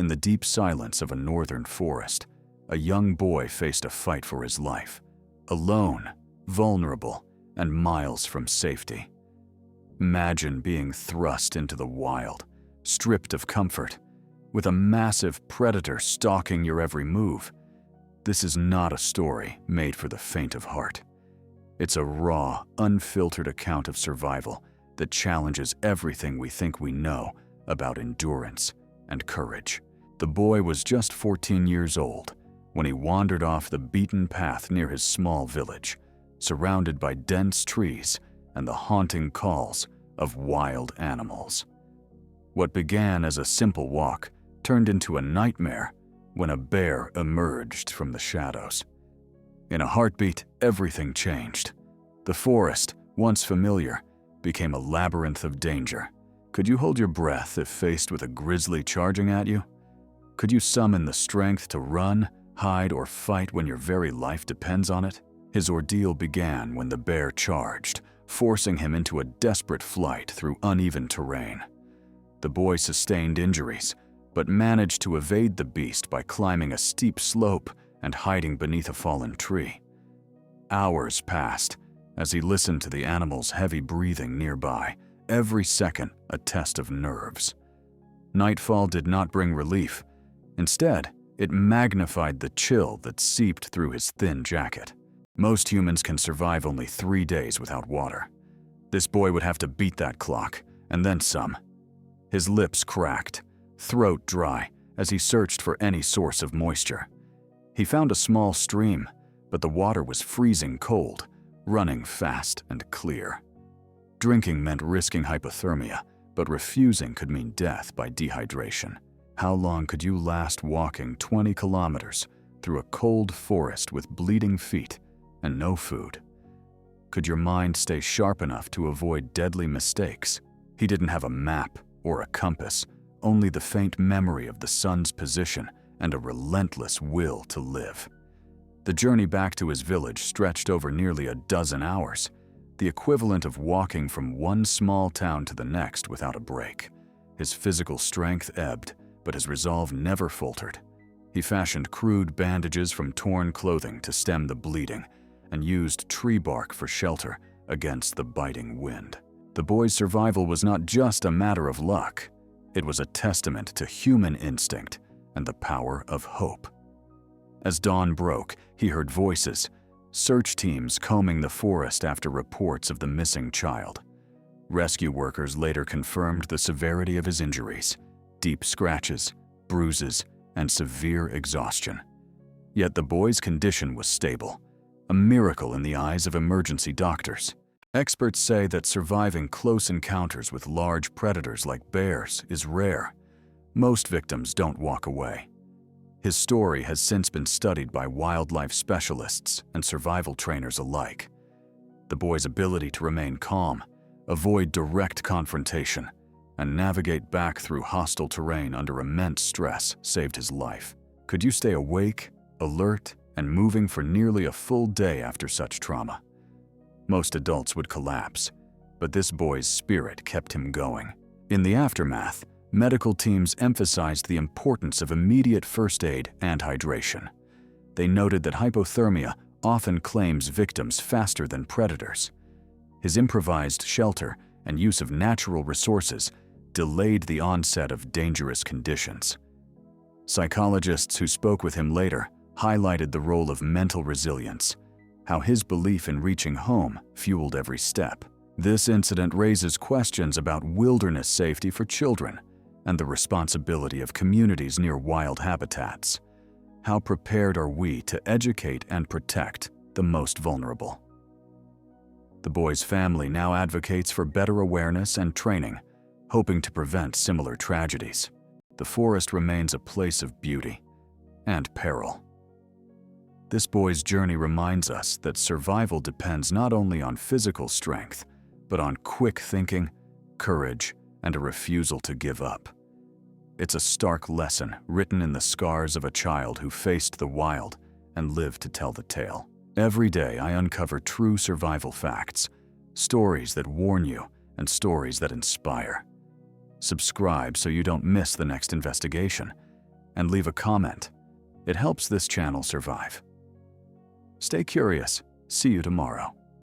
In the deep silence of a northern forest, a young boy faced a fight for his life, alone, vulnerable, and miles from safety. Imagine being thrust into the wild, stripped of comfort, with a massive predator stalking your every move. This is not a story made for the faint of heart. It's a raw, unfiltered account of survival that challenges everything we think we know about endurance and courage. The boy was just 14 years old when he wandered off the beaten path near his small village, surrounded by dense trees and the haunting calls of wild animals. What began as a simple walk turned into a nightmare when a bear emerged from the shadows. In a heartbeat, everything changed. The forest, once familiar, became a labyrinth of danger. Could you hold your breath if faced with a grizzly charging at you? Could you summon the strength to run, hide, or fight when your very life depends on it? His ordeal began when the bear charged, forcing him into a desperate flight through uneven terrain. The boy sustained injuries, but managed to evade the beast by climbing a steep slope and hiding beneath a fallen tree. Hours passed as he listened to the animal's heavy breathing nearby, every second a test of nerves. Nightfall did not bring relief. Instead, it magnified the chill that seeped through his thin jacket. Most humans can survive only 3 days without water. This boy would have to beat that clock, and then some. His lips cracked, throat dry, as he searched for any source of moisture. He found a small stream, but the water was freezing cold, running fast and clear. Drinking meant risking hypothermia, but refusing could mean death by dehydration. How long could you last walking 20 kilometers through a cold forest with bleeding feet and no food? Could your mind stay sharp enough to avoid deadly mistakes? He didn't have a map or a compass, only the faint memory of the sun's position and a relentless will to live. The journey back to his village stretched over nearly a dozen hours, the equivalent of walking from one small town to the next without a break. His physical strength ebbed, but his resolve never faltered. He fashioned crude bandages from torn clothing to stem the bleeding and used tree bark for shelter against the biting wind. The boy's survival was not just a matter of luck. It was a testament to human instinct and the power of hope. As dawn broke, he heard voices, search teams combing the forest after reports of the missing child. Rescue workers later confirmed the severity of his injuries: deep scratches, bruises, and severe exhaustion. Yet the boy's condition was stable, a miracle in the eyes of emergency doctors. Experts say that surviving close encounters with large predators like bears is rare. Most victims don't walk away. His story has since been studied by wildlife specialists and survival trainers alike. The boy's ability to remain calm, avoid direct confrontation, and navigate back through hostile terrain under immense stress saved his life. Could you stay awake, alert, and moving for nearly a full day after such trauma? Most adults would collapse, but this boy's spirit kept him going. In the aftermath, medical teams emphasized the importance of immediate first aid and hydration. They noted that hypothermia often claims victims faster than predators. His improvised shelter and use of natural resources delayed the onset of dangerous conditions. Psychologists who spoke with him later highlighted the role of mental resilience, how his belief in reaching home fueled every step. This incident raises questions about wilderness safety for children and the responsibility of communities near wild habitats. How prepared are we to educate and protect the most vulnerable? The boy's family now advocates for better awareness and training, hoping to prevent similar tragedies. The forest remains a place of beauty and peril. This boy's journey reminds us that survival depends not only on physical strength, but on quick thinking, courage, and a refusal to give up. It's a stark lesson written in the scars of a child who faced the wild and lived to tell the tale. Every day I uncover true survival facts, stories that warn you and stories that inspire. Subscribe so you don't miss the next investigation, and leave a comment. It helps this channel survive. Stay curious. See you tomorrow.